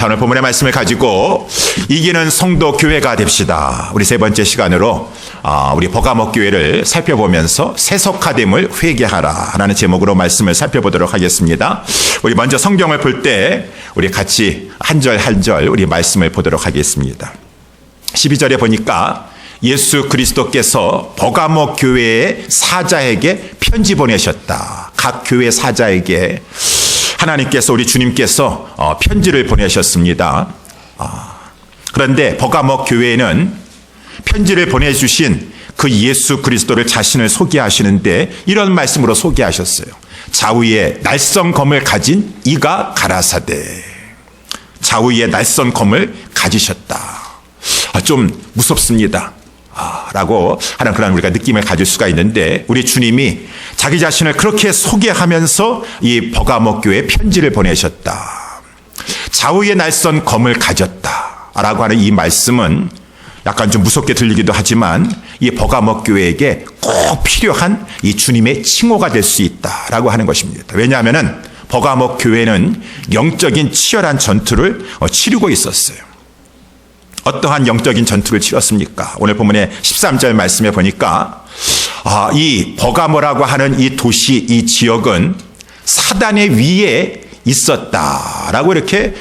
자, 오늘 본문의 말씀을 가지고 이기는 성도 교회가 됩시다. 우리 세 번째 시간으로 우리 버가모 교회를 살펴보면서 세속화됨을 회개하라 라는 제목으로 말씀을 살펴보도록 하겠습니다. 우리 먼저 성경을 볼 때 우리 같이 한 절 한 절 우리 말씀을 보도록 하겠습니다. 12절에 보니까 예수 그리스도께서 버가모 교회의 사자에게 편지 보내셨다. 각 교회 사자에게 하나님께서, 우리 주님께서 편지를 보내셨습니다. 그런데 버가모 교회는 편지를 보내주신 그 예수 그리스도를 자신을 소개하시는데 이런 말씀으로 소개하셨어요. 좌우에 날선 검을 가진 이가 가라사대. 좌우에 날선 검을 가지셨다. 좀 무섭습니다. 라고 하는 그런 우리가 느낌을 가질 수가 있는데, 우리 주님이 자기 자신을 그렇게 소개하면서 이 버가모 교회에 편지를 보내셨다. 좌우에 날선 검을 가졌다 라고 하는 이 말씀은 약간 좀 무섭게 들리기도 하지만 이 버가모 교회에게 꼭 필요한 이 주님의 칭호가 될 수 있다라고 하는 것입니다. 왜냐하면 버가모 교회는 영적인 치열한 전투를 치르고 있었어요. 어떠한 영적인 전투를 치렀습니까? 오늘 본문의 13절 말씀에 보니까 이 버가모라고 하는 이 도시, 이 지역은 사단의 위에 있었다라고 이렇게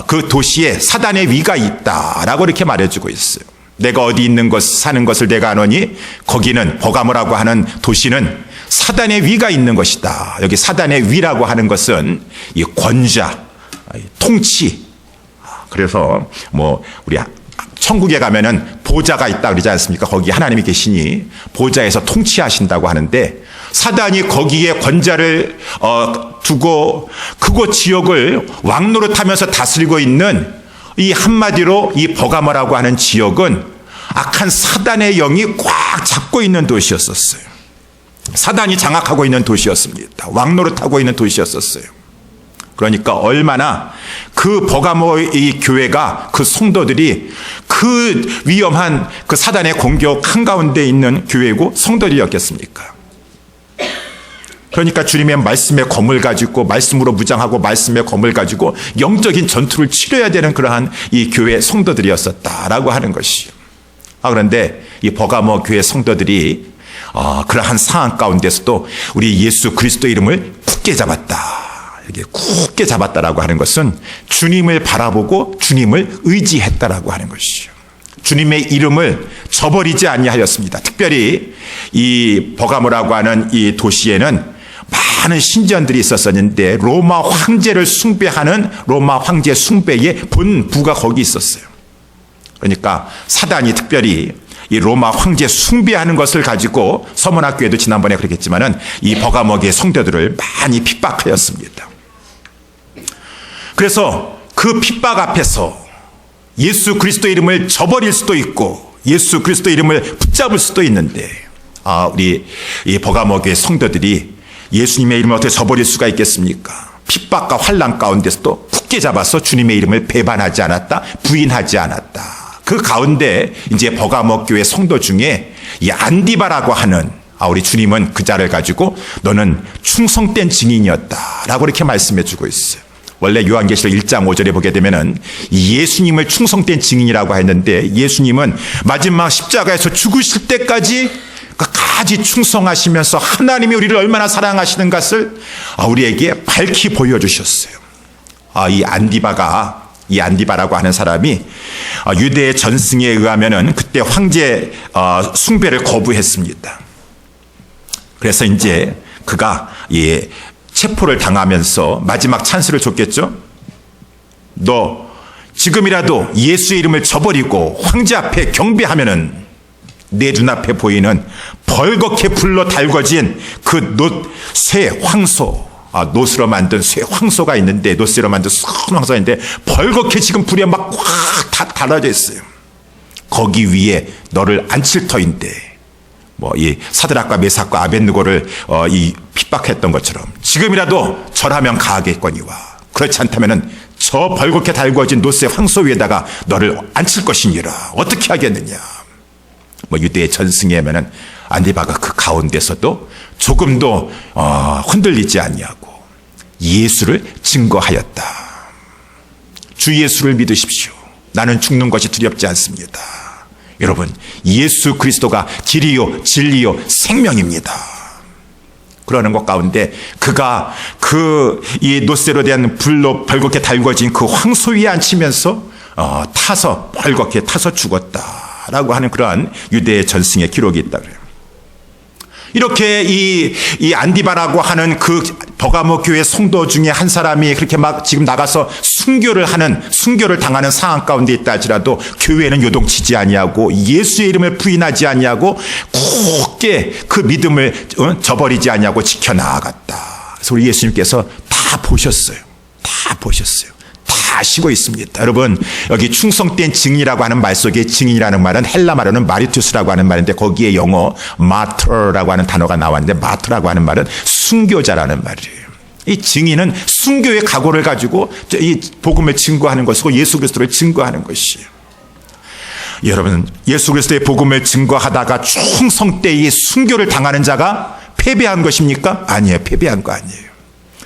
그 도시에 사단의 위가 있다라고 이렇게 말해주고 있어요. 내가 어디 있는 것 사는 것을 내가 아노니 거기는, 버가모라고 하는 도시는 사단의 위가 있는 것이다. 여기 사단의 위라고 하는 것은 이 권좌, 통치. 그래서 우리 천국에 가면은 보좌가 있다 그러지 않습니까? 거기 하나님이 계시니 보좌에서 통치하신다고 하는데, 사단이 거기에 권좌를 두고 그곳 지역을 왕노릇하면서 다스리고 있는, 이 한마디로 이 버가모라고 하는 지역은 악한 사단의 영이 꽉 잡고 있는 도시였었어요. 사단이 장악하고 있는 도시였습니다. 왕노릇하고 있는 도시였었어요. 그러니까 얼마나 그 버가모 이 교회가, 그 성도들이 그 위험한 그 사단의 공격 한가운데 있는 교회고 성도들이었겠습니까? 그러니까 주님의 말씀의 검을 가지고, 말씀으로 무장하고 말씀의 검을 가지고 영적인 전투를 치러야 되는 그러한 이 교회 성도들이었었다라고 하는 것이요. 그런데 이 버가모 교회 성도들이 그러한 상황 가운데서도 우리 예수 그리스도 이름을 굳게 잡았다. 이렇게 굳게 잡았다라고 하는 것은 주님을 바라보고 주님을 의지했다라고 하는 것이죠. 주님의 이름을 저버리지 아니하였습니다. 특별히 이 버가모라고 하는 이 도시에는 많은 신전들이 있었었는데 로마 황제를 숭배하는 로마 황제 숭배의 본부가 거기 있었어요. 그러니까 사단이 특별히 이 로마 황제 숭배하는 것을 가지고, 서문학교에도 지난번에 그랬겠지만은 이 버가모의 성도들을 많이 핍박하였습니다. 그래서 그 핍박 앞에서 예수 그리스도 이름을 저버릴 수도 있고 예수 그리스도 이름을 붙잡을 수도 있는데, 우리 이 버가모 교회 성도들이 예수님의 이름을 어떻게 저버릴 수가 있겠습니까? 핍박과 환난 가운데서도 굳게 잡아서 주님의 이름을 배반하지 않았다, 부인하지 않았다. 그 가운데 이제 버가모 교회 성도 중에 이 안디바라고 하는, 우리 주님은 그 자를 가지고 너는 충성된 증인이었다라고 이렇게 말씀해 주고 있어요. 원래 요한계시록 1장 5절에 보게 되면은 예수님을 충성된 증인이라고 했는데, 예수님은 마지막 십자가에서 죽으실 때까지 끝까지 충성하시면서 하나님이 우리를 얼마나 사랑하시는 것을 우리에게 밝히 보여주셨어요. 이 안디바라고 하는 사람이 유대의 전승에 의하면은 그때 황제 숭배를 거부했습니다. 그래서 이제 그가 체포를 당하면서 마지막 찬스를 줬겠죠. 너 지금이라도 예수의 이름을 저버리고 황제 앞에 경배하면은 내 눈앞에 보이는 벌겋게 불러 달궈진 그 쇠 황소, 노스로 만든 쇠 황소가 있는데, 노스로 만든 큰 황소가 있는데 벌겋게 지금 불에 막 꽉 다 달아져 있어요. 거기 위에 너를 앉힐 터인데, 이 사드락과 메삭과 아벳느고를 이 핍박했던 것처럼 지금이라도 절하면 가하겠거니와, 그렇지 않다면은 저 벌겋게 달궈진 노스의 황소 위에다가 너를 앉힐 것이니라. 어떻게 하겠느냐. 유대의 전승에 하면은 안디바가 그 가운데서도 조금도 흔들리지 아니하고 예수를 증거하였다. 주 예수를 믿으십시오. 나는 죽는 것이 두렵지 않습니다. 여러분, 예수 그리스도가 길이요 진리요 생명입니다. 그러는 것 가운데 그가 이 노새로 대한 불로 벌겋게 달궈진 그 황소 위에 앉히면서 타서 벌겋게 타서 죽었다라고 하는 그러한 유대의 전승의 기록이 있다 그래요. 이렇게 이 안디바라고 하는 그 버가모 교회 성도 중에 한 사람이 그렇게 막 지금 나가서 순교를 당하는 상황 가운데 있다 할지라도 교회는 요동치지 아니하고 예수의 이름을 부인하지 아니하고 굳게 그 믿음을 저버리지 아니하고 지켜나아갔다. 그래서 우리 예수님께서 다 보셨어요. 다 아시고 있습니다. 여러분, 여기 충성된 증인이라고 하는 말 속에 증인이라는 말은 헬라 말로는 마리투스라고 하는 말인데 거기에 영어 마터라고 하는 단어가 나왔는데 마터라고 하는 말은 순교자라는 말이에요. 이 증인은 순교의 각오를 가지고 이 복음을 증거하는 것이고 예수 그리스도를 증거하는 것이에요. 여러분, 예수 그리스도의 복음을 증거하다가 충성되이 순교를 당하는 자가 패배한 것입니까? 아니에요. 패배한 거 아니에요.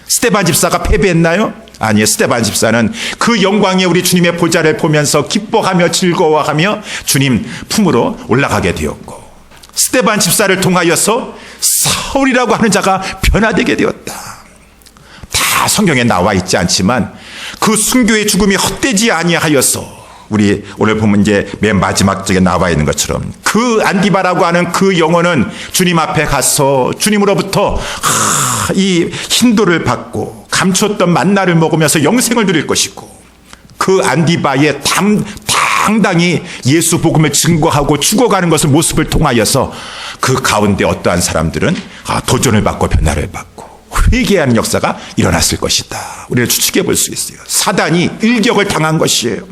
스데반 집사가 패배했나요? 아니에요. 스데반 집사는 그 영광의 우리 주님의 보좌를 보면서 기뻐하며 즐거워하며 주님 품으로 올라가게 되었고, 스데반 집사를 통하여서 사울이라고 하는 자가 변화되게 되었다. 다 성경에 나와 있지 않지만 그 순교의 죽음이 헛되지 아니하여서 우리 오늘 보면 이제 맨 마지막 쪽에 나와 있는 것처럼 그 안디바라고 하는 그 영혼은 주님 앞에 가서 주님으로부터 이 힌도를 받고 감췄던 만나를 먹으면서 영생을 누릴 것이고, 그 안디바의 당당히 예수 복음을 증거하고 죽어가는 것을 모습을 통하여서 그 가운데 어떠한 사람들은 도전을 받고 변화를 받고 회개하는 역사가 일어났을 것이다. 우리를 추측해 볼 수 있어요. 사단이 일격을 당한 것이에요.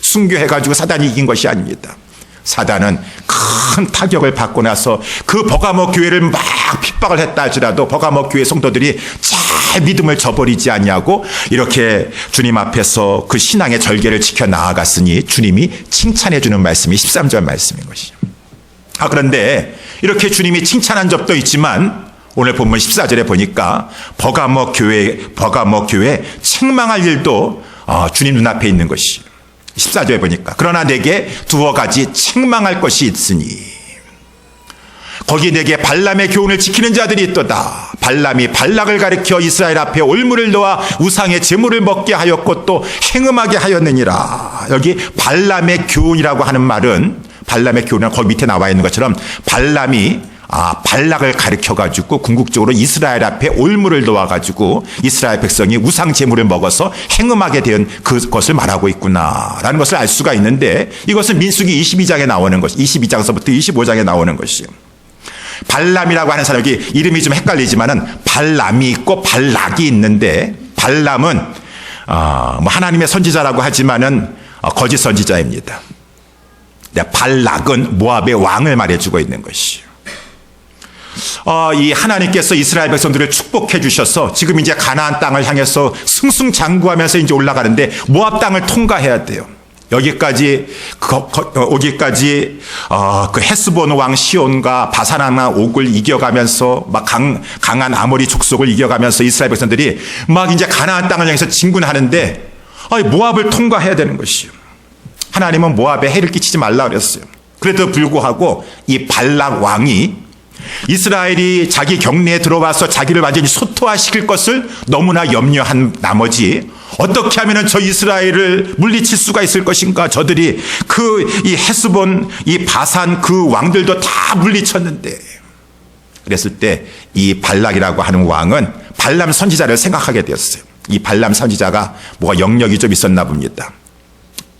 순교해가지고 사단이 이긴 것이 아닙니다. 사단은 큰 타격을 받고 나서 그 버가모 교회를 막 핍박을 했다 할지라도 버가모 교회 성도들이 잘 믿음을 저버리지 아니하고 이렇게 주님 앞에서 그 신앙의 절개를 지켜 나아갔으니 주님이 칭찬해 주는 말씀이 13절 말씀인 것이죠. 그런데 이렇게 주님이 칭찬한 적도 있지만 오늘 본문 14절에 보니까 버가모 교회 책망할 일도 주님 눈앞에 있는 것이에요. 14절에 보니까 그러나 내게 두어 가지 책망할 것이 있으니 거기 내게 발람의 교훈을 지키는 자들이 있도다. 발람이 발락을 가리켜 이스라엘 앞에 올무를 놓아 우상의 제물을 먹게 하였고 또 행음하게 하였느니라. 여기 발람의 교훈이라고 하는 말은, 발람의 교훈은 거기 밑에 나와 있는 것처럼 발람이 발락을 가리켜가지고 궁극적으로 이스라엘 앞에 올무를 놓아가지고 이스라엘 백성이 우상 제물을 먹어서 행음하게 된 그것을 말하고 있구나라는 것을 알 수가 있는데, 이것은 민수기 22장에 나오는 것, 22장서부터 25장에 나오는 것이에요. 발람이라고 하는 사람이 이름이 좀 헷갈리지만은 발람이 있고 발락이 있는데, 발람은 하나님의 선지자라고 하지만은 거짓 선지자입니다. 발락은 모압의 왕을 말해주고 있는 것이에요. 이 하나님께서 이스라엘 백성들을 축복해 주셔서 지금 이제 가나안 땅을 향해서 승승장구하면서 이제 올라가는데 모압 땅을 통과해야 돼요. 여기까지 오기까지 그 헤스본 왕 시온과 바산 왕 옥을 이겨가면서 막 강한 아모리 족속을 이겨가면서 이스라엘 백성들이 막 이제 가나안 땅을 향해서 진군하는데 모압을 통과해야 되는 것이에요. 하나님은 모압에 해를 끼치지 말라 그랬어요. 그래도 불구하고 이 발락 왕이 이스라엘이 자기 경내에 들어와서 자기를 완전히 소토화시킬 것을 너무나 염려한 나머지 어떻게 하면 저 이스라엘을 물리칠 수가 있을 것인가. 저들이 이 헤스본, 이 바산 그 왕들도 다 물리쳤는데, 그랬을 때 이 발락이라고 하는 왕은 발람 선지자를 생각하게 되었어요. 이 발람 선지자가 뭐가 영역이 좀 있었나 봅니다.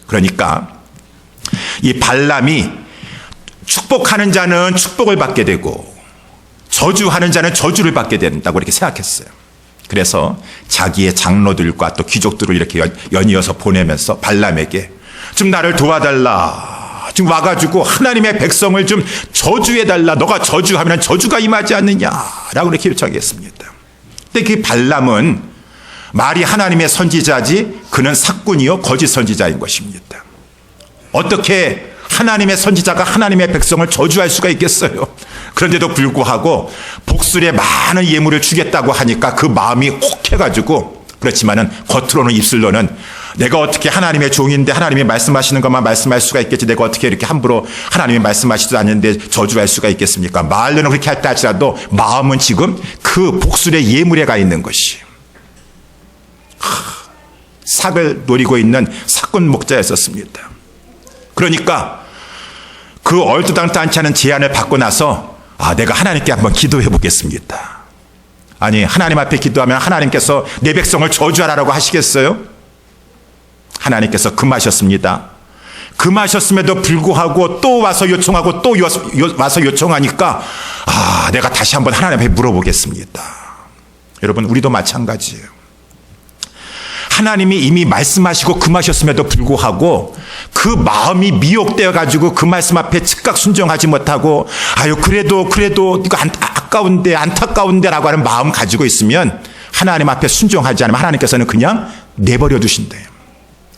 그러니까 이 발람이 축복하는 자는 축복을 받게 되고 저주하는 자는 저주를 받게 된다고 이렇게 생각했어요. 그래서 자기의 장로들과 또 귀족들을 이렇게 연이어서 보내면서 발람에게 좀 나를 도와달라. 지금 와가지고 하나님의 백성을 좀 저주해달라. 너가 저주하면 저주가 임하지 않느냐라고 이렇게 요청했습니다. 근데 그 발람은 말이 하나님의 선지자지 그는 사꾼이요 거짓 선지자인 것입니다. 어떻게 하나님의 선지자가 하나님의 백성을 저주할 수가 있겠어요? 그런데도 불구하고 복술에 많은 예물을 주겠다고 하니까 그 마음이 혹해가지고, 그렇지만은 겉으로는 입술로는 내가 어떻게 하나님의 종인데 하나님이 말씀하시는 것만 말씀할 수가 있겠지. 내가 어떻게 이렇게 함부로 하나님이 말씀하시지도 않는데 저주할 수가 있겠습니까? 말로는 그렇게 할다 할지라도 마음은 지금 그 복술의 예물에 가 있는 것이. 삭을 노리고 있는 사꾼 목자였었습니다. 그러니까 그 얼토당토하지 않은 제안을 받고 나서 내가 하나님께 한번 기도해 보겠습니다. 아니, 하나님 앞에 기도하면 하나님께서 내 백성을 저주하라고 하시겠어요? 하나님께서 금하셨습니다. 금하셨음에도 불구하고 또 와서 요청하고 또 와서 요청하니까 내가 다시 한번 하나님 앞에 물어보겠습니다. 여러분, 우리도 마찬가지예요. 하나님이 이미 말씀하시고 금하셨음에도 불구하고 그 마음이 미혹되어 가지고 그 말씀 앞에 즉각 순종하지 못하고 그래도 이거 아까운데 안타까운데라고 하는 마음 가지고 있으면 하나님 앞에 순종하지 않으면 하나님께서는 그냥 내버려 두신대요.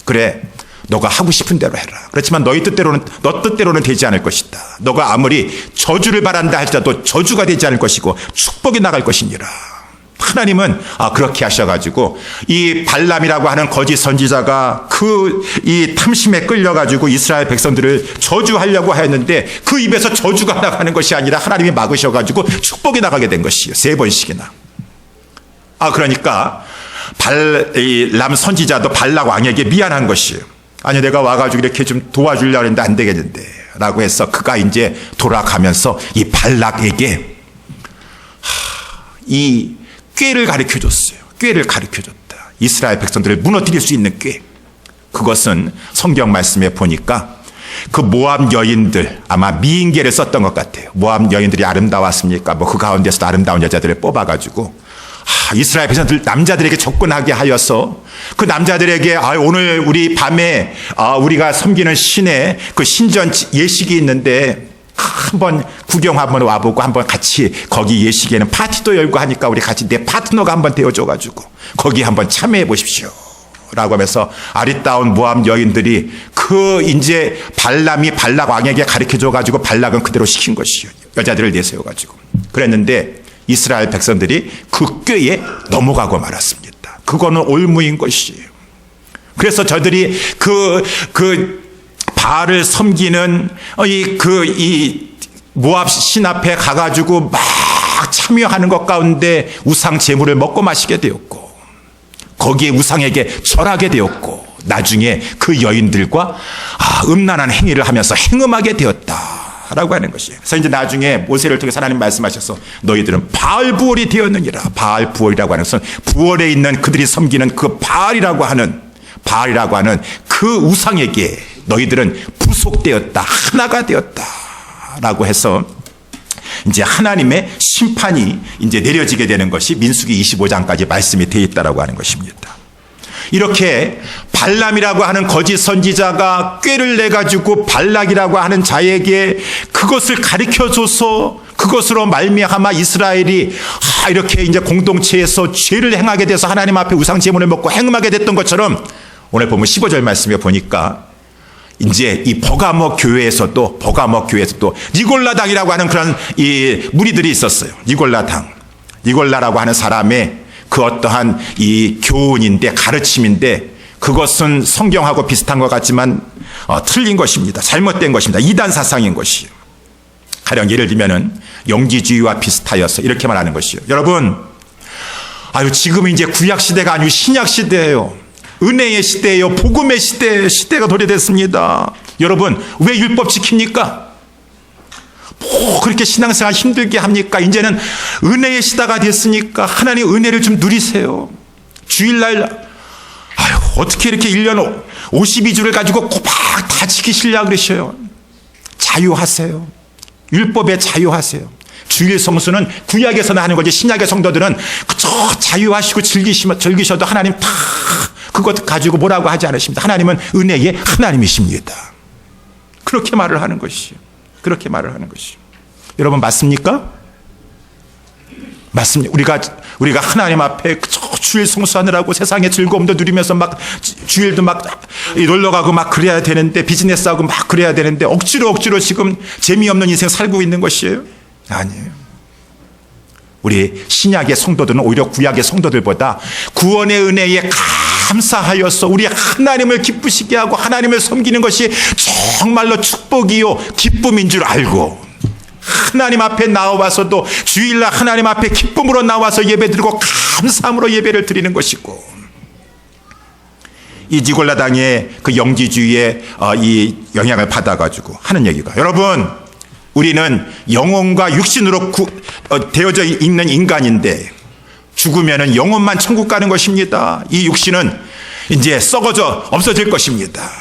그래, 너가 하고 싶은 대로 해라. 그렇지만 너 뜻대로는 되지 않을 것이다. 너가 아무리 저주를 바란다 할지라도 저주가 되지 않을 것이고 축복이 나갈 것이니라. 하나님은 그렇게 하셔가지고 이 발람이라고 하는 거짓 선지자가 이 탐심에 끌려가지고 이스라엘 백성들을 저주하려고 하였는데 그 입에서 저주가 나가는 것이 아니라 하나님이 막으셔가지고 축복이 나가게 된 것이에요. 3번씩이나. 그러니까 람 선지자도 발락 왕에게 미안한 것이에요. 아니, 내가 와가지고 이렇게 좀 도와주려고 했는데 안 되겠는데 라고 해서 그가 이제 돌아가면서 이 발락에게 이 꾀를 가르쳐줬어요. 꾀를 가르쳐줬다. 이스라엘 백성들을 무너뜨릴 수 있는 꾀. 그것은 성경 말씀에 보니까 그 모압 여인들, 아마 미인계를 썼던 것 같아요. 모압 여인들이 아름다웠습니까? 그 가운데서 아름다운 여자들을 뽑아가지고 이스라엘 백성들 남자들에게 접근하게 하여서 그 남자들에게 오늘 우리 밤에 우리가 섬기는 신의 그 신전 예식이 있는데 한번 구경 한번 와보고 한번 같이 거기 예식에는 파티도 열고 하니까 우리 같이 내 파트너가 한번 되어줘가지고 거기 한번 참여해 보십시오 라고 하면서 아리따운 모압 여인들이 이제 발람이 발락 왕에게 가르쳐줘가지고 발락은 그대로 시킨 것이요. 여자들을 내세워가지고 그랬는데 이스라엘 백성들이 그 꾀에 넘어가고 말았습니다. 그거는 올무인 것이에요. 그래서 저들이 바알을 섬기는 이 모압 신 앞에 가가지고 막 참여하는 것 가운데 우상 제물을 먹고 마시게 되었고 거기에 우상에게 절하게 되었고 나중에 그 여인들과 음란한 행위를 하면서 행음하게 되었다라고 하는 것이에요. 그래서 이제 나중에 모세를 통해서 하나님 말씀하셔서 너희들은 바알 부월이 되었느니라. 바알 부월이라고 하는 것은 부월에 있는 그들이 섬기는 그 바알이라고 하는 그 우상에게 너희들은 부속되었다. 하나가 되었다라고 해서 이제 하나님의 심판이 이제 내려지게 되는 것이 민수기 25장까지 말씀이 되어 있다라고 하는 것입니다. 이렇게 발람이라고 하는 거짓 선지자가 꾀를 내가지고 발락이라고 하는 자에게 그것을 가르쳐줘서 그것으로 말미암아 이스라엘이 이렇게 이제 공동체에서 죄를 행하게 돼서 하나님 앞에 우상 제물을 먹고 행음하게 됐던 것처럼 오늘 보면 15절 말씀에 보니까 이제 이 버가모 교회에서도 니골라당이라고 하는 그런 이 무리들이 있었어요. 니골라라고 하는 사람의 그 어떠한 이 교훈인데 가르침인데 그것은 성경하고 비슷한 것 같지만 틀린 것입니다. 잘못된 것입니다. 이단 사상인 것이에요. 가령 예를 들면은 영지주의와 비슷하여서 이렇게 말하는 것이에요. 여러분, 지금은 이제 구약 시대가 아니고 신약 시대예요. 은혜의 시대예요. 복음의 시대가 도래됐습니다. 여러분, 왜 율법 지킵니까? 그렇게 신앙생활 힘들게 합니까? 이제는 은혜의 시대가 됐으니까 하나님 은혜를 좀 누리세요. 주일날 어떻게 이렇게 1년 52주를 가지고 꼬박 다 지키시려고 그러셔요. 자유하세요. 율법에 자유하세요. 주일 성수는 구약에서나 하는 거지 신약의 성도들은 그저 자유하시고 즐기셔도 하나님 다 그것 가지고 뭐라고 하지 않으십니다. 하나님은 은혜의 하나님이십니다. 그렇게 말을 하는 것이요. 여러분 맞습니까? 맞습니다. 우리가 하나님 앞에 주일 성수하느라고 세상의 즐거움도 누리면서 막 주일도 막 놀러 가고 막 그래야 되는데 비즈니스하고 막 그래야 되는데 억지로 지금 재미없는 인생 살고 있는 것이에요? 아니에요. 우리 신약의 성도들은 오히려 구약의 성도들보다 구원의 은혜에 감사하여서 우리 하나님을 기쁘시게 하고 하나님을 섬기는 것이 정말로 축복이요 기쁨인 줄 알고 하나님 앞에 나와서도 주일날 하나님 앞에 기쁨으로 나와서 예배드리고 감사함으로 예배를 드리는 것이고, 이 니골라 당의 그 영지주의의 이 영향을 받아가지고 하는 얘기가, 여러분 우리는 영혼과 육신으로 되어져 있는 인간인데 죽으면은 영혼만 천국 가는 것입니다. 이 육신은 이제 썩어져 없어질 것입니다.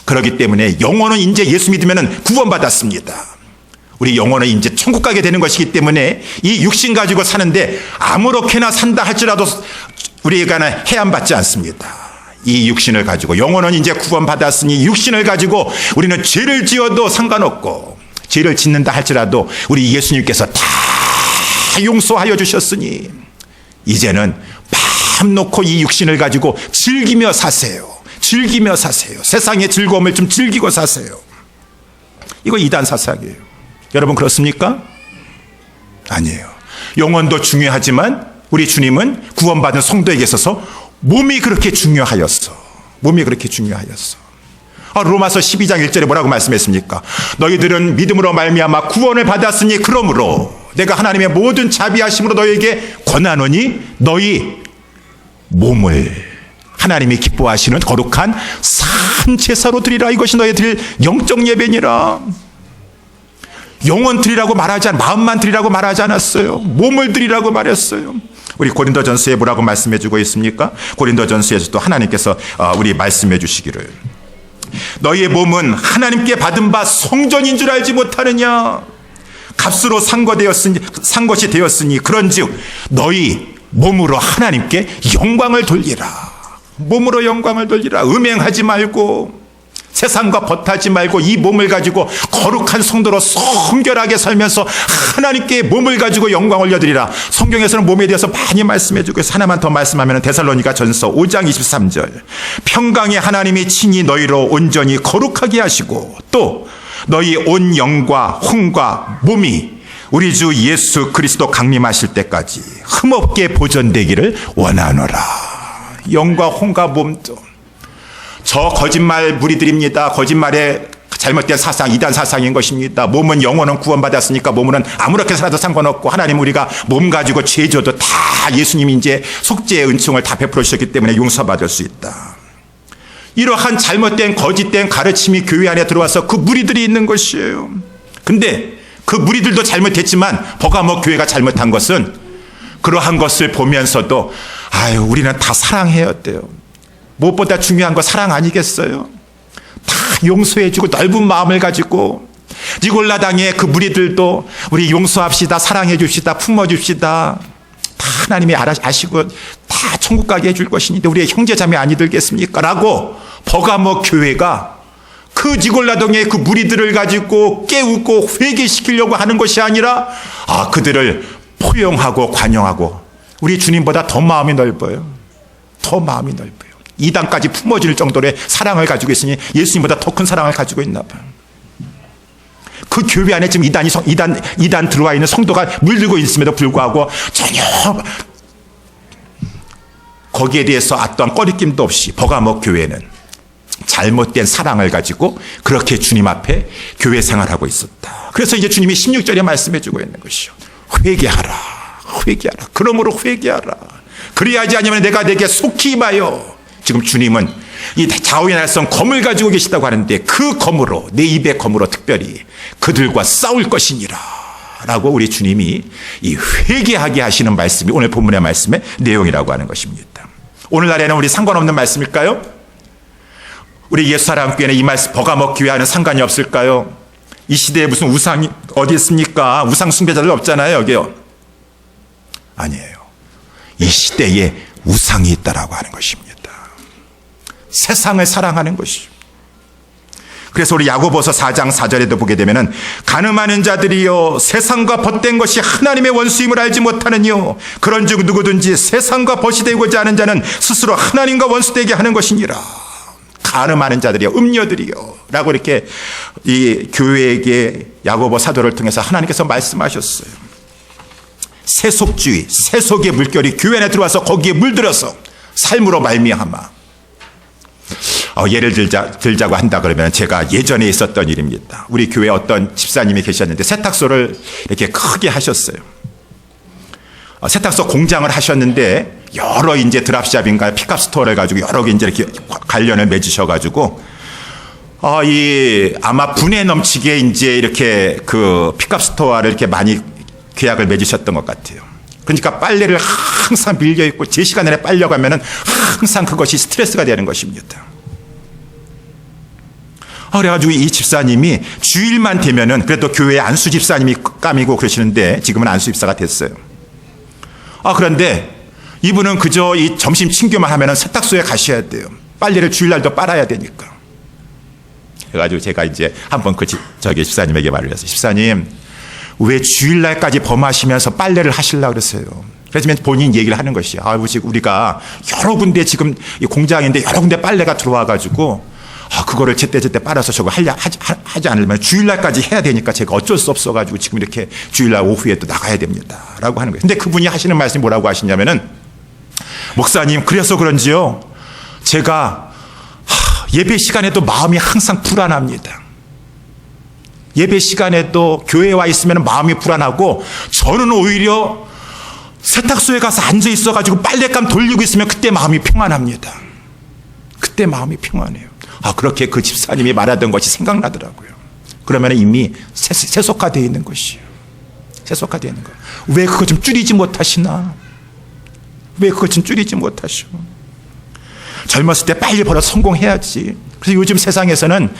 그렇기 때문에 영혼은 이제 예수 믿으면은 구원받았습니다. 우리 영혼은 이제 천국 가게 되는 것이기 때문에 이 육신 가지고 사는데 아무렇게나 산다 할지라도 우리가 해안받지 않습니다. 이 육신을 가지고, 영혼은 이제 구원받았으니 육신을 가지고 우리는 죄를 지어도 상관없고, 죄를 짓는다 할지라도 우리 예수님께서 다 용서하여 주셨으니 이제는 마음 놓고 이 육신을 가지고 즐기며 사세요. 즐기며 사세요. 세상의 즐거움을 좀 즐기고 사세요. 이거 이단 사상이에요. 여러분 그렇습니까? 아니에요. 영혼도 중요하지만 우리 주님은 구원받은 성도에게 있어서 몸이 그렇게 중요하였어. 몸이 그렇게 중요하였어. 로마서 12장 1절에 뭐라고 말씀했습니까? 너희들은 믿음으로 말미암아 구원을 받았으니 그러므로 내가 하나님의 모든 자비하심으로 너희에게 권하노니 너희 몸을 하나님이 기뻐하시는 거룩한 산 제사로 드리라. 이것이 너희 드릴 영적 예배니라. 영혼 드리라고 말하지 마음만 드리라고 말하지 않았어요. 몸을 드리라고 말했어요. 우리 고린도전서에 뭐라고 말씀해 주고 있습니까? 고린도전서에서도 하나님께서 우리 말씀해 주시기를, 너희의 몸은 하나님께 받은 바 성전인 줄 알지 못하느냐. 값으로 산 것이 되었으니 그런즉 너희 몸으로 하나님께 영광을 돌리라. 몸으로 영광을 돌리라. 음행하지 말고 세상과 벗하지 말고 이 몸을 가지고 거룩한 성도로 성결하게 살면서 하나님께 몸을 가지고 영광 올려드리라. 성경에서는 몸에 대해서 많이 말씀해 주고 있어요. 하나만 더 말씀하면 데살로니가 전서 5장 23절, 평강의 하나님이 친히 너희로 온전히 거룩하게 하시고 또 너희 온 영과 혼과 몸이 우리 주 예수 그리스도 강림하실 때까지 흠없게 보존되기를 원하노라. 영과 혼과 몸도 저 거짓말 무리들입니다. 거짓말의 잘못된 사상, 이단 사상인 것입니다. 몸은, 영혼은 구원받았으니까 몸은 아무렇게 살아도 상관없고, 하나님 우리가 몸 가지고 죄 져도 다 예수님이 이제 속죄의 은총을 다 베풀어 주셨기 때문에 용서받을 수 있다. 이러한 잘못된 거짓된 가르침이 교회 안에 들어와서 그 무리들이 있는 것이에요. 근데 그 무리들도 잘못했지만 버가모 교회가 잘못한 것은 그러한 것을 보면서도 우리는 다 사랑해야 돼요. 무엇보다 중요한 거 사랑 아니겠어요? 다 용서해주고 넓은 마음을 가지고, 니골라 당의 그 무리들도 우리 용서합시다, 사랑해 줍시다, 품어줍시다. 다 하나님이 아시고 다 천국 가게 해줄 것이니까 우리의 형제자매 아니들겠습니까? 라고 버가모 교회가 그 니골라 당의 그 무리들을 가지고 깨우고 회개시키려고 하는 것이 아니라 그들을 포용하고 관용하고, 우리 주님보다 더 마음이 넓어요. 더 마음이 넓어요. 이단까지 품어줄 정도의 사랑을 가지고 있으니 예수님보다 더 큰 사랑을 가지고 있나 봐요. 그 교회 안에 지금 이단 들어와 있는 성도가 물들고 있음에도 불구하고 전혀 거기에 대해서 어떠한 꺼리낌도 없이 버가모 교회는 잘못된 사랑을 가지고 그렇게 주님 앞에 교회 생활하고 있었다. 그래서 이제 주님이 16절에 말씀해 주고 있는 것이요. 회개하라. 회개하라. 그러므로 회개하라. 그리하지 않으면 내가 내게 속히 임하여. 지금 주님은 이 좌우의 날선 검을 가지고 계시다고 하는데 그 검으로, 내 입의 검으로 특별히 그들과 싸울 것이니라 라고 우리 주님이 이 회개하게 하시는 말씀이 오늘 본문의 말씀의 내용이라고 하는 것입니다. 오늘날에는 우리 상관없는 말씀일까요? 우리 옛사람교회는 이 말씀 버가모 교회와는 상관이 없을까요? 이 시대에 무슨 우상이 어디 있습니까? 우상 숭배자들 없잖아요, 여기요. 아니에요. 이 시대에 우상이 있다라고 하는 것입니다. 세상을 사랑하는 것이죠. 그래서 우리 야고보서 4장 4절에도 보게 되면은 가늠하는 자들이여 세상과 벗된 것이 하나님의 원수임을 알지 못하느니요 그런즉 누구든지 세상과 벗이 되고자 하는 자는 스스로 하나님과 원수되게 하는 것이니라. 가늠하는 자들이여, 음녀들이여 라고 이렇게 이 교회에게 야고보 사도를 통해서 하나님께서 말씀하셨어요. 세속주의, 세속의 물결이 교회 안에 들어와서 거기에 물들어서 삶으로 말미암아 예를 들자고 한다 그러면 제가 예전에 있었던 일입니다. 우리 교회 어떤 집사님이 계셨는데 세탁소를 이렇게 크게 하셨어요. 세탁소 공장을 하셨는데 여러 이제 드랍샵인가 픽업 스토어를 가지고 여러 개 이제 이렇게 관련을 맺으셔가지고 아마 분에 넘치게 이제 이렇게 그 픽업 스토어를 이렇게 많이 계약을 맺으셨던 것 같아요. 그러니까 빨래를 항상 밀려 있고 제 시간에 빨려가면은 항상 그것이 스트레스가 되는 것입니다. 그래가지고 이 집사님이 주일만 되면은 그래도 교회 안수 집사님이 감이고 그러시는데 지금은 안수 집사가 됐어요. 그런데 이분은 그저 이 점심 친교만 하면은 세탁소에 가셔야 돼요. 빨래를 주일날도 빨아야 되니까. 그래가지고 제가 이제 한번 저기 집사님에게 말을 했어요. 집사님, 왜 주일날까지 범하시면서 빨래를 하시려고 그러세요? 그래서 본인 얘기를 하는 것이에요. 우리가 여러 군데 지금 이 공장인데 여러 군데 빨래가 들어와가지고 그거를 제때 빨아서 저거 하지 않으면 주일날까지 해야 되니까 제가 어쩔 수 없어가지고 지금 이렇게 주일날 오후에 또 나가야 됩니다. 라고 하는 거예요. 근데 그분이 하시는 말씀이 뭐라고 하시냐면은 목사님, 그래서 그런지요. 제가 예배 시간에도 마음이 항상 불안합니다. 예배 시간에도 교회에 와 있으면 마음이 불안하고 저는 오히려 세탁소에 가서 앉아 있어가지고 빨랫감 돌리고 있으면 그때 마음이 평안합니다. 그때 마음이 평안해요. 그렇게 그 집사님이 말하던 것이 생각나더라고요. 그러면 이미 세속화되어 있는 것이에요. 세속화되어 있는 거예요. 왜 그거 좀 줄이지 못하시나? 왜 그거 좀 줄이지 못하시오? 젊었을 때 빨리 벌어 성공해야지. 그래서 요즘 세상에서는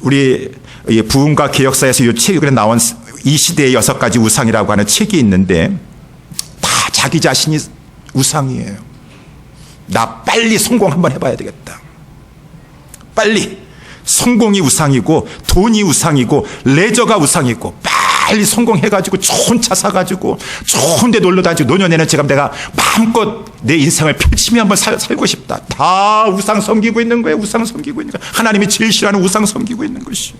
우리 부흥과 개혁사에서 이 책에 나온 이 시대의 6가지 우상이라고 하는 책이 있는데 다 자기 자신이 우상이에요. 나 빨리 성공 한번 해봐야 되겠다. 빨리 성공이 우상이고 돈이 우상이고 레저가 우상이고 빨리 성공해가지고 좋은 차 사가지고 좋은 데 놀러 다니고 노년에는 내가 마음껏 내 인생을 펼치며 한번 살고 싶다. 다 우상 섬기고 있는 거예요. 우상 섬기고 있는 거예요. 하나님이 제일 싫어하는 우상 섬기고 있는 것이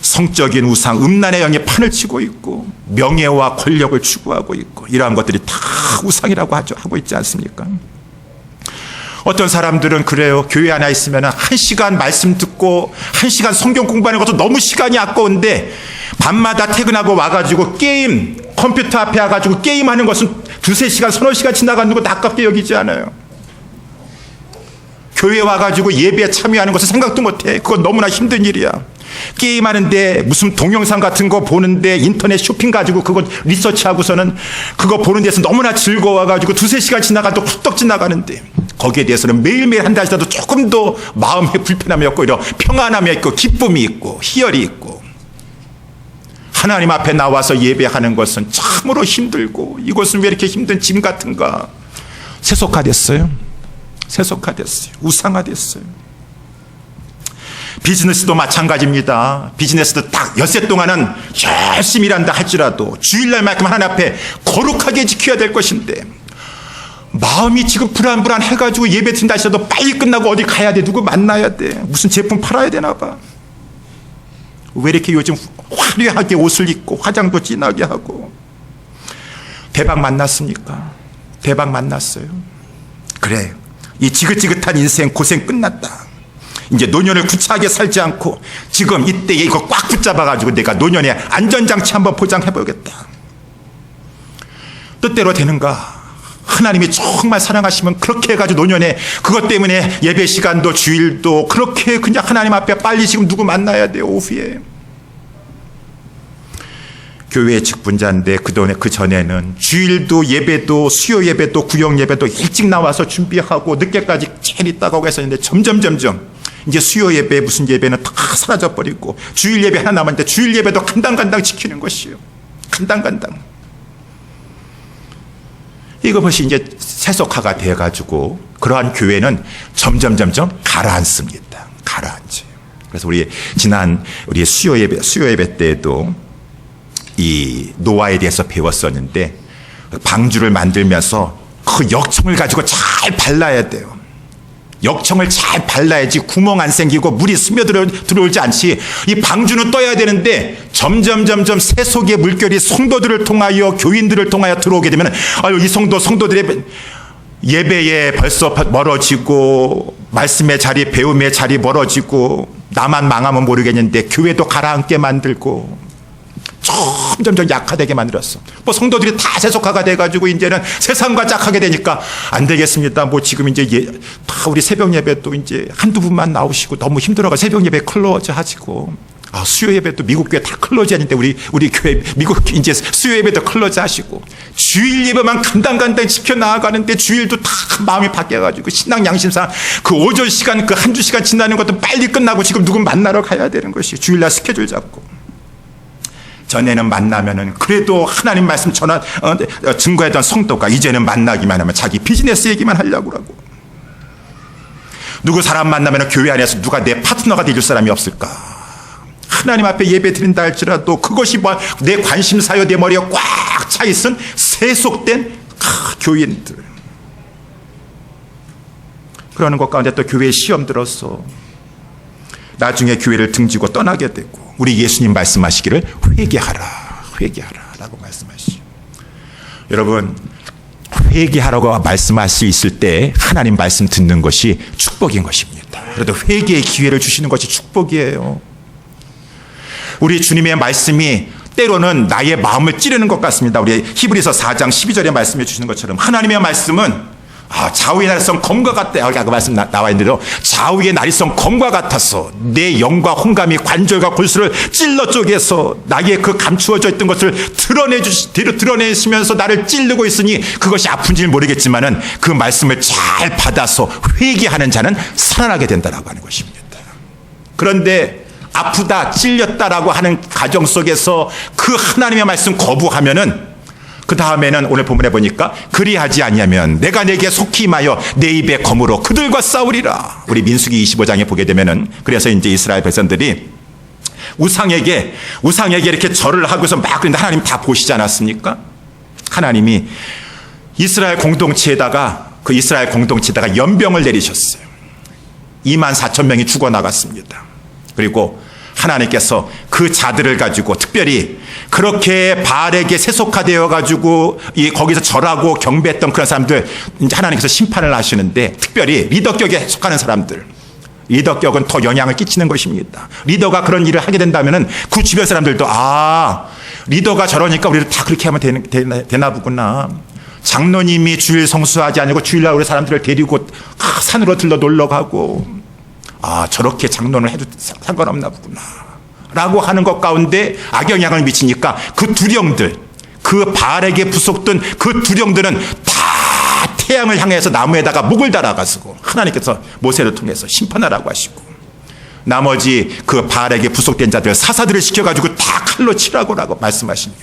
성적인 우상, 음란의 영에 판을 치고 있고 명예와 권력을 추구하고 있고 이러한 것들이 다 우상이라고 하고 있지 않습니까? 어떤 사람들은 그래요. 교회 안에 있으면 1시간 말씀 듣고 1시간 성경 공부하는 것도 너무 시간이 아까운데 밤마다 퇴근하고 와가지고 컴퓨터 앞에 와가지고 게임하는 것은 2-3시간, 3-4시간 지나가는 것도 아깝게 여기지 않아요. 교회에 와가지고 예배에 참여하는 것을 생각도 못해. 그건 너무나 힘든 일이야. 게임하는데 무슨 동영상 같은 거 보는데 인터넷 쇼핑 가지고 그거 리서치하고서는 그거 보는 데서 너무나 즐거워가지고 2-3시간 지나가도 훌떡 지나가는데 거기에 대해서는 매일매일 한다 하더라도 조금 더 마음에 불편함이 없고 이런 평안함이 있고 기쁨이 있고 희열이 있고 하나님 앞에 나와서 예배하는 것은 참으로 힘들고 이것은 왜 이렇게 힘든 짐 같은가? 세속화됐어요. 세속화됐어요. 우상화됐어요. 비즈니스도 마찬가지입니다. 비즈니스도 딱 엿새 동안은 열심히 일한다 할지라도 주일날만큼 하나님 앞에 거룩하게 지켜야 될 것인데 마음이 지금 불안해가지고 예배 드린다 하셔도 빨리 끝나고 어디 가야 돼. 누구 만나야 돼. 무슨 제품 팔아야 되나 봐. 왜 이렇게 요즘 화려하게 옷을 입고 화장도 진하게 하고 대박 만났습니까? 대박 만났어요. 그래, 이 지긋지긋한 인생 고생 끝났다. 이제 노년을 구차하게 살지 않고 지금 이때에 이거 꽉 붙잡아가지고 내가 노년에 안전장치 한번 포장해보겠다. 뜻대로 되는가? 하나님이 정말 사랑하시면 그렇게 해가지고 노년에 그것 때문에 예배 시간도 주일도 그렇게 그냥 하나님 앞에 빨리 지금 누구 만나야 돼요. 오후에 교회의 직분자인데 그 전에는 주일도 예배도 수요 예배도 구역 예배도 일찍 나와서 준비하고 늦게까지 제일 있다가 했었는데 점점 이제 수요 예배 무슨 예배는 다 사라져버리고 주일 예배 하나 남았는데 주일 예배도 간당간당 지키는 것이에요. 간당간당. 이것이 이제 세속화가 돼가지고 그러한 교회는 점점 가라앉습니다. 가라앉아요. 그래서 우리 수요 예배 때에도 이 노아에 대해서 배웠었는데 방주를 만들면서 그 역청을 가지고 잘 발라야 돼요. 역청을 잘 발라야지 구멍 안 생기고 물이 스며들어오지 않지. 이 방주는 떠야 되는데 점점 세속의 물결이 성도들을 통하여 교인들을 통하여 들어오게 되면 이 성도들의 예배에 벌써 멀어지고 말씀의 자리, 배움의 자리 멀어지고 나만 망하면 모르겠는데 교회도 가라앉게 만들고 점점 약화되게 만들었어. 성도들이 다 세속화가 돼가지고 이제는 세상과 짝하게 되니까 안 되겠습니다. 지금 이제 다 우리 새벽 예배 또 이제 한두 분만 나오시고 너무 힘들어가 새벽 예배 클로즈 하시고 수요 예배도 미국 교회 다 클로즈 하는데 우리 교회 미국 이제 수요 예배도 클로즈 하시고 주일 예배만 간당간당 지켜 나아가는데 주일도 다 마음이 바뀌어가지고 신앙 양심상 그 오전 시간 그 한두 시간 지나는 것도 빨리 끝나고 지금 누구 만나러 가야 되는 것이 주일날 스케줄 잡고. 전에는 만나면은 그래도 하나님 말씀 증거했던 성도가 이제는 만나기만 하면 자기 비즈니스 얘기만 하려고 하고. 누구 사람 만나면 교회 안에서 누가 내 파트너가 되줄 사람이 없을까? 하나님 앞에 예배 드린다 할지라도 그것이 내 관심사여 내 머리에 꽉 차 있은 세속된 교인들. 그러는 것 가운데 또 교회에 시험 들어서 나중에 교회를 등지고 떠나게 되고 우리 예수님 말씀하시기를 회개하라라고 말씀하시죠. 여러분 회개하라고 말씀할 수 있을 때 하나님 말씀 듣는 것이 축복인 것입니다. 그래도 회개의 기회를 주시는 것이 축복이에요. 우리 주님의 말씀이 때로는 나의 마음을 찌르는 것 같습니다. 우리 히브리서 4장 12절에 말씀해 주시는 것처럼 하나님의 말씀은 좌우의 날성 검과 같다. 아까 그 말씀 나와 있는데도 좌우의 날성 검과 같아서 내 영과 홍감이 관절과 골수를 찔러 쪼개서 나의 그 감추어져 있던 것을 드러내시면서 나를 찌르고 있으니 그것이 아픈지는 모르겠지만은 그 말씀을 잘 받아서 회개하는 자는 살아나게 된다라고 하는 것입니다. 그런데 아프다, 찔렸다라고 하는 가정 속에서 그 하나님의 말씀 거부하면은 그 다음에는 오늘 본문에 보니까 그리하지 아니하면 내가 내게 속히 임하여 내 입에 검으로 그들과 싸우리라. 우리 민수기 25장에 보게 되면은 그래서 이제 이스라엘 백성들이 우상에게 이렇게 절을 하고서 막 그런데 하나님 다 보시지 않았습니까? 하나님이 이스라엘 공동체에다가 연병을 내리셨어요. 24,000명이 죽어나갔습니다. 그리고 하나님께서 그 자들을 가지고 특별히 그렇게 바알에게 세속화되어 가지고 거기서 절하고 경배했던 그런 사람들 이제 하나님께서 심판을 하시는데 특별히 리더격에 속하는 사람들, 리더격은 더 영향을 끼치는 것입니다. 리더가 그런 일을 하게 된다면은 그 주변 사람들도 리더가 저러니까 우리도 다 그렇게 하면 되나 보구나. 장로님이 주일 성수하지 않고 주일날 우리 사람들을 데리고 산으로 들러 놀러 가고 저렇게 장론을 해도 상관없나 보구나 라고 하는 것 가운데 악영향을 미치니까 그 두령들, 그 바알에게 부속된 그 두령들은 다 태양을 향해서 나무에다가 목을 달아가지고 하나님께서 모세를 통해서 심판하라고 하시고 나머지 그 바알에게 부속된 자들 사사들을 시켜가지고 다 칼로 치라고 말씀하시며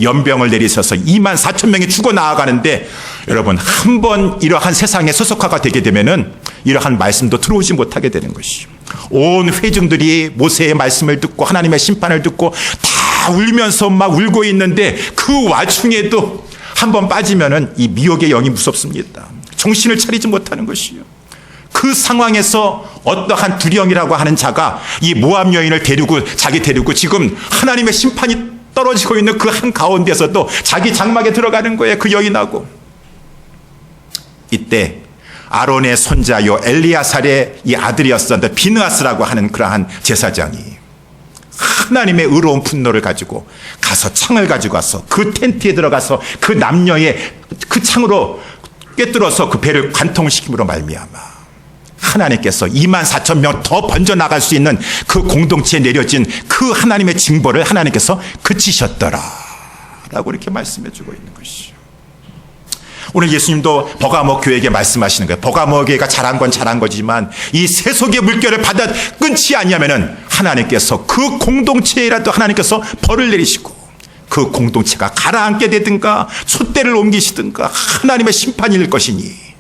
연병을 내리셔서 24,000명이 죽어 나아가는데 여러분 한 번 이러한 세상에 소속화가 되게 되면은 이러한 말씀도 들어오지 못하게 되는 것이죠. 온 회중들이 모세의 말씀을 듣고 하나님의 심판을 듣고 다 울면서 막 울고 있는데 그 와중에도 한 번 빠지면은 이 미혹의 영이 무섭습니다. 정신을 차리지 못하는 것이요. 그 상황에서 어떠한 두령이라고 하는 자가 이 모압 여인을 데리고 지금 하나님의 심판이 떨어지고 있는 그 한 가운데서도 자기 장막에 들어가는 거예요. 그 여인하고. 이때 아론의 손자요 엘리야살의 이 아들이었었던 비느하스라고 하는 그러한 제사장이 하나님의 의로운 분노를 가지고 가서 창을 가지고 와서 그 텐트에 들어가서 그 남녀의 그 창으로 꿰뚫어서 그 배를 관통시킴으로 말미암아 하나님께서 24,000명 더 번져나갈 수 있는 그 공동체에 내려진 그 하나님의 징벌을 하나님께서 그치셨더라 라고 이렇게 말씀해 주고 있는 것이죠. 오늘 예수님도 버가모 교회에게 말씀하시는 거예요. 버가모 교회가 잘한 건 잘한 거지만 이 세속의 물결을 받아 끊지 않냐면은 하나님께서 그 공동체라도 하나님께서 벌을 내리시고 그 공동체가 가라앉게 되든가 촛대를 옮기시든가 하나님의 심판일 것이니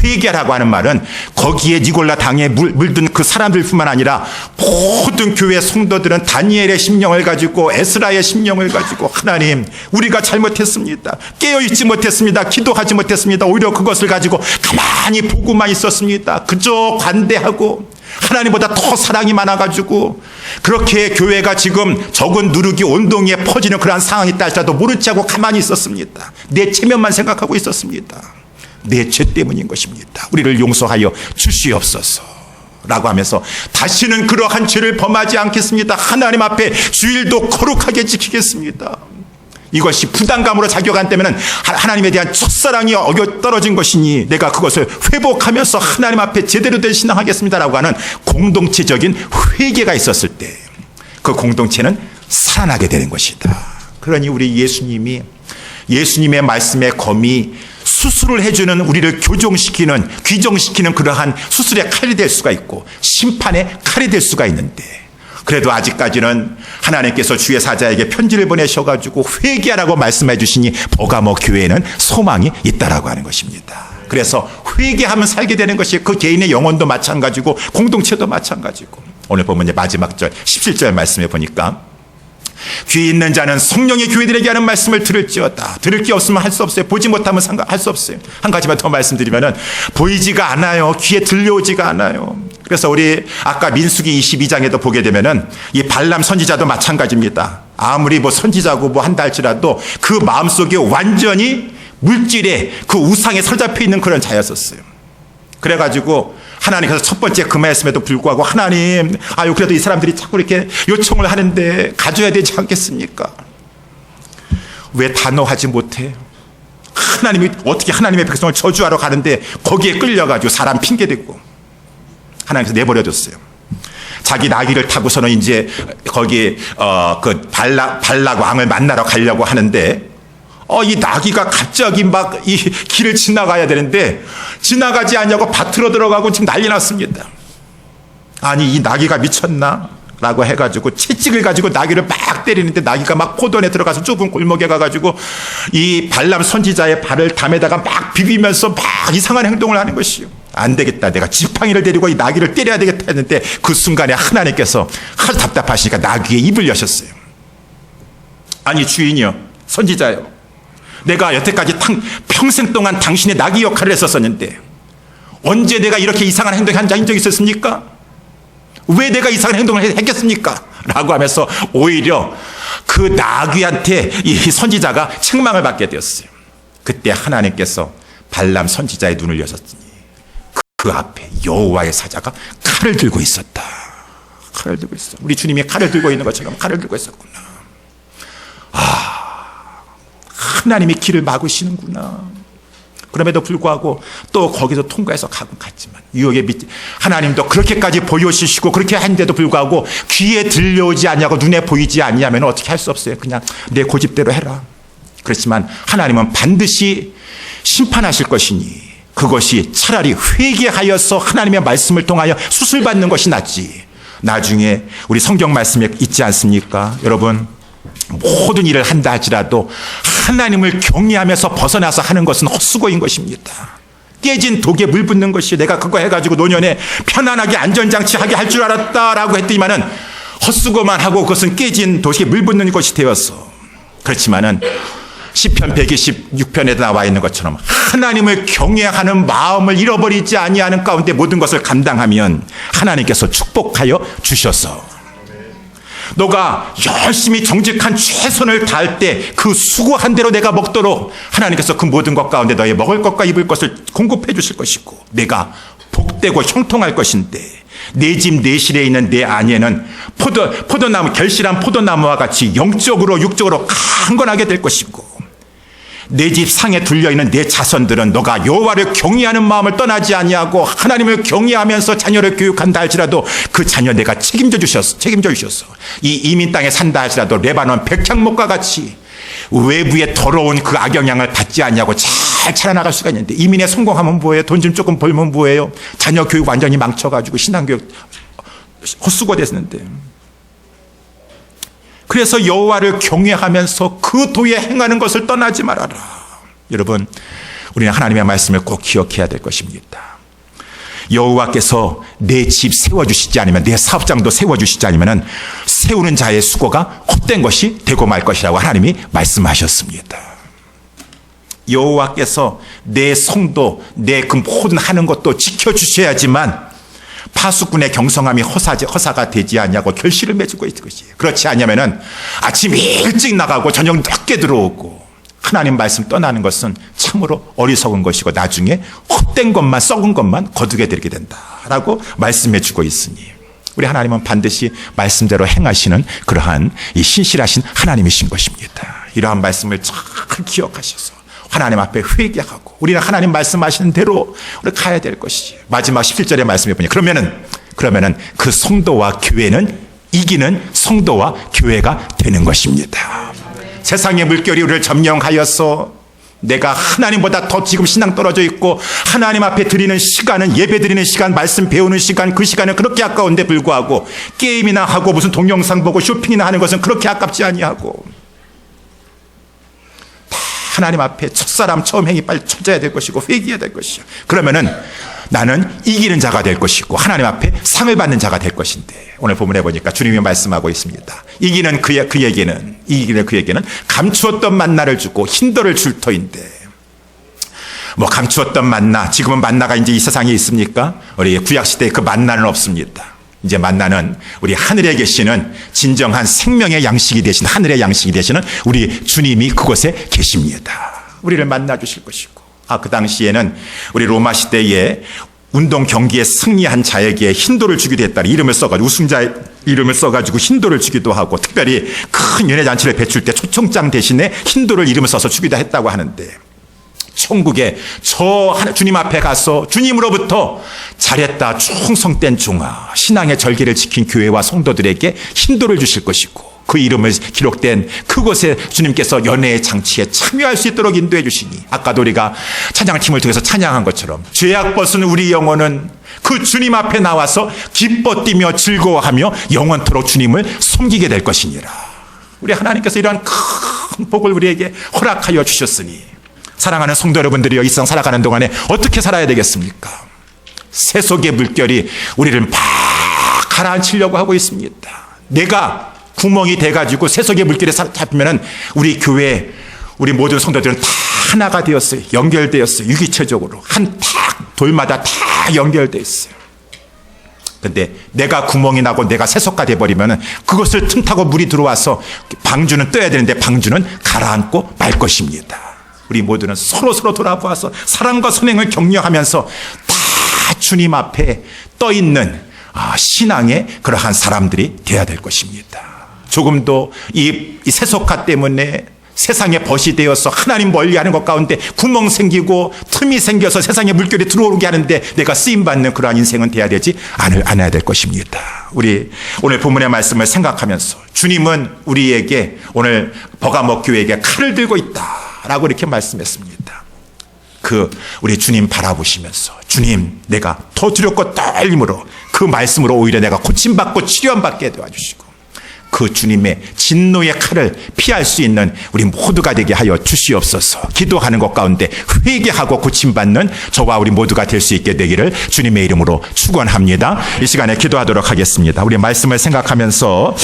회개라고 하는 말은 거기에 니골라 당에 물든 그 사람들뿐만 아니라 모든 교회 성도들은 다니엘의 심령을 가지고 에스라의 심령을 가지고 하나님 우리가 잘못했습니다. 깨어있지 못했습니다. 기도하지 못했습니다. 오히려 그것을 가지고 가만히 보고만 있었습니다. 그저 관대하고 하나님보다 더 사랑이 많아가지고 그렇게 교회가 지금 적은 누르기 온동이에 퍼지는 그러한 상황이 있다 할지라도 모른 척하고 가만히 있었습니다. 내 체면만 생각하고 있었습니다. 내 죄 때문인 것입니다. 우리를 용서하여 주시옵소서 라고 하면서 다시는 그러한 죄를 범하지 않겠습니다. 하나님 앞에 주일도 거룩하게 지키겠습니다. 이것이 부담감으로 작용한다면 하나님에 대한 첫사랑이 어겨 떨어진 것이니 내가 그것을 회복하면서 하나님 앞에 제대로 된 신앙하겠습니다라고 하는 공동체적인 회개가 있었을 때 그 공동체는 살아나게 되는 것이다. 그러니 우리 예수님의 말씀의 검이 수술을 해주는 우리를 교정시키는 귀정시키는 그러한 수술의 칼이 될 수가 있고 심판의 칼이 될 수가 있는데 그래도 아직까지는 하나님께서 주의 사자에게 편지를 보내셔가지고 회개하라고 말씀해 주시니 버가모 교회에는 소망이 있다라고 하는 것입니다. 그래서 회개하면 살게 되는 것이 그 개인의 영혼도 마찬가지고 공동체도 마찬가지고 오늘 보면 마지막 절 17절 말씀에 보니까 귀 있는 자는 성령의 교회들에게 하는 말씀을 들을지어다. 들을 게 없으면 할 수 없어요. 보지 못하면 할 수 없어요. 한 가지만 더 말씀드리면은 보이지가 않아요. 귀에 들려오지가 않아요. 그래서 우리 아까 민수기 22장에도 보게 되면은 이 발람 선지자도 마찬가지입니다. 아무리 뭐 선지자고 뭐 한다 할지라도 그 마음속에 완전히 물질에 그 우상에 설잡혀 있는 그런 자였었어요. 그래가지고 하나님께서 첫 번째 그 말씀에도 불구하고 하나님 그래도 이 사람들이 자꾸 이렇게 요청을 하는데 가져야 되지 않겠습니까? 왜 단호하지 못해? 하나님이 어떻게 하나님의 백성을 저주하러 가는데 거기에 끌려가지고 사람 핑계대고 하나님께서 내버려뒀어요. 자기 나귀를 타고서는 이제 거기 그 발락 왕을 만나러 가려고 하는데 이 나귀가 갑자기 막 이 길을 지나가야 되는데 지나가지 않냐고 밭으로 들어가고 지금 난리 났습니다. 아니 이 나귀가 미쳤나? 라고 해가지고 채찍을 가지고 나귀를 막 때리는데 나귀가 막 포도원에 들어가서 좁은 골목에 가가지고 이 발람 선지자의 발을 담에다가 막 비비면서 막 이상한 행동을 하는 것이요. 안 되겠다. 내가 지팡이를 데리고 이 나귀를 때려야 되겠다 했는데 그 순간에 하나님께서 아주 답답하시니까 나귀의 입을 여셨어요. 아니 주인이요. 선지자요. 내가 여태까지 평생 동안 당신의 나귀 역할을 했었었는데 언제 내가 이렇게 이상한 행동을 한 적이 있었습니까? 왜 내가 이상한 행동을 했겠습니까? 라고 하면서 오히려 그 나귀한테 이 선지자가 책망을 받게 되었어요. 그때 하나님께서 발람 선지자의 눈을 여셨으니 그 앞에 여호와의 사자가 칼을 들고 있었다. 칼을 들고 있어. 우리 주님이 칼을 들고 있는 것처럼 칼을 들고 있었구나. 하나님이 길을 막으시는구나. 그럼에도 불구하고 또 거기서 통과해서 가곤 갔지만 유혹의 밑 하나님도 그렇게까지 보여주시고 그렇게 한데도 불구하고 귀에 들려오지 않냐고 눈에 보이지 않냐면 어떻게 할 수 없어요. 그냥 내 고집대로 해라. 그렇지만 하나님은 반드시 심판하실 것이니 그것이 차라리 회개하여서 하나님의 말씀을 통하여 수술받는 것이 낫지. 나중에 우리 성경 말씀에 있지 않습니까? 여러분 모든 일을 한다 할지라도 하나님을 경외하면서 벗어나서 하는 것은 헛수고인 것입니다. 깨진 독에 물 붓는 것이 내가 그거 해가지고 노년에 편안하게 안전장치하게 할 줄 알았다라고 했더니만은 헛수고만 하고 그것은 깨진 독에 물 붓는 것이 되었어. 그렇지만은 시편 126편에 나와 있는 것처럼 하나님을 경외하는 마음을 잃어버리지 아니하는 가운데 모든 것을 감당하면 하나님께서 축복하여 주셔서 너가 열심히 정직한 최선을 다할 때 그 수고한 대로 내가 먹도록 하나님께서 그 모든 것 가운데 너의 먹을 것과 입을 것을 공급해 주실 것이고 내가 복되고 형통할 것인데 내 집 내실에 있는 내 안에는 포도나무 결실한 포도나무와 같이 영적으로 육적으로 강건하게 될 것이고 내 집 상에 둘려있는 내 자손들은 너가 여호와를 경외하는 마음을 떠나지 아니하고 하나님을 경외하면서 자녀를 교육한다 할지라도 그 자녀 내가 책임져 주셨어. 이 이민 땅에 산다 할지라도 레바논 백향목과 같이 외부의 더러운 그 악영향을 받지 않냐고 잘 자라나갈 수가 있는데 이민에 성공하면 뭐예요? 돈 좀 조금 벌면 뭐예요? 자녀 교육 완전히 망쳐가지고 신앙교육 헛수고 됐는데 그래서 여호와를 경외하면서 그 도에 행하는 것을 떠나지 말아라. 여러분 우리는 하나님의 말씀을 꼭 기억해야 될 것입니다. 여호와께서 내 집 세워주시지 않으면, 내 사업장도 세워주시지 않으면 세우는 자의 수고가 헛된 것이 되고 말 것이라고 하나님이 말씀하셨습니다. 여호와께서 내 성도, 내 그 모든 하는 것도 지켜주셔야지만 파수꾼의 경성함이 허사가 되지 않냐고 결실을 맺고 있는 것이에요. 그렇지 않으면 아침 일찍 나가고 저녁 늦게 들어오고 하나님 말씀 떠나는 것은 참으로 어리석은 것이고 나중에 헛된 것만, 썩은 것만 거두게 되게 된다라고 말씀해 주고 있으니 우리 하나님은 반드시 말씀대로 행하시는 그러한 이 신실하신 하나님이신 것입니다. 이러한 말씀을 잘 기억하셔서 하나님 앞에 회개하고 우리는 하나님 말씀하시는 대로 우리 가야 될 것이지. 마지막 17절의 말씀해 보니 그러면은 그 성도와 교회는 이기는 성도와 교회가 되는 것입니다. 세상의 물결이 우리를 점령하여서 내가 하나님보다 더 지금 신앙 떨어져 있고 하나님 앞에 드리는 시간은, 예배 드리는 시간, 말씀 배우는 시간, 그 시간은 그렇게 아까운데 불구하고 게임이나 하고 무슨 동영상 보고 쇼핑이나 하는 것은 그렇게 아깝지 아니하고 하나님 앞에 첫사람 처음 행위 빨리 찾아야 될 것이고 회개해야 될 것이요. 그러면은 나는 이기는 자가 될 것이고 하나님 앞에 상을 받는 자가 될 것인데 오늘 본문에 보니까 주님이 말씀하고 있습니다. 이기는 그에게는 감추었던 만나를 주고 흰돌을 줄 터인데 뭐 감추었던 만나, 지금은 만나가 이제 이 세상에 있습니까? 우리 구약시대에 그 만나는 없습니다. 이제 만나는 우리 하늘에 계시는 진정한 생명의 양식이 되신, 하늘의 양식이 되시는 우리 주님이 그곳에 계십니다. 우리를 만나 주실 것이고, 그 당시에는 우리 로마 시대에 운동 경기에 승리한 자에게 흰돌을 주기도 했다. 이름을 써가지고, 우승자의 이름을 써가지고 흰돌을 주기도 하고, 특별히 큰 연회잔치를 베출 때 초청장 대신에 흰돌을 이름을 써서 주기도 했다고 하는데, 천국에 주님 앞에 가서 주님으로부터 잘했다 충성된 종아, 신앙의 절개를 지킨 교회와 성도들에게 흰돌을 주실 것이고 그 이름을 기록된 그곳에 주님께서 연회의 장치에 참여할 수 있도록 인도해 주시니 아까도 우리가 찬양팀을 통해서 찬양한 것처럼 죄악 벗은 우리 영혼은 그 주님 앞에 나와서 기뻐 뛰며 즐거워하며 영원토록 주님을 섬기게 될 것이니라. 우리 하나님께서 이러한 큰 복을 우리에게 허락하여 주셨으니 사랑하는 성도 여러분들이여, 이 세상 살아가는 동안에 어떻게 살아야 되겠습니까? 세속의 물결이 우리를 막 가라앉히려고 하고 있습니다. 내가 구멍이 돼가지고 세속의 물결에 잡히면은 우리 교회, 우리 모든 성도들은 다 하나가 되었어요. 연결되었어요. 유기체적으로. 한 돌마다 다 연결되어 있어요. 근데 내가 구멍이 나고 내가 세속화 돼버리면은 그것을 틈타고 물이 들어와서 방주는 떠야 되는데 방주는 가라앉고 말 것입니다. 우리 모두는 서로 돌아보아서 사랑과 선행을 격려하면서 다 주님 앞에 떠있는 신앙의 그러한 사람들이 되어야 될 것입니다. 조금도 이 세속화 때문에 세상에 벗이 되어서 하나님 멀리하는 것 가운데 구멍 생기고 틈이 생겨서 세상에 물결이 들어오게 하는데 내가 쓰임받는 그러한 인생은 돼야 되지 않아야 될 것입니다. 우리 오늘 본문의 말씀을 생각하면서 주님은 우리에게 오늘 버가모 교회에게 칼을 들고 있다 라고 이렇게 말씀했습니다. 우리 주님 바라보시면서 주님, 내가 더 두렵고 떨림으로 그 말씀으로 오히려 내가 고침받고 치료받게 도와주시고 그 주님의 진노의 칼을 피할 수 있는 우리 모두가 되게 하여 주시옵소서. 기도하는 것 가운데 회개하고 고침받는 저와 우리 모두가 될 수 있게 되기를 주님의 이름으로 축원합니다. 이 시간에 기도하도록 하겠습니다. 우리 말씀을 생각하면서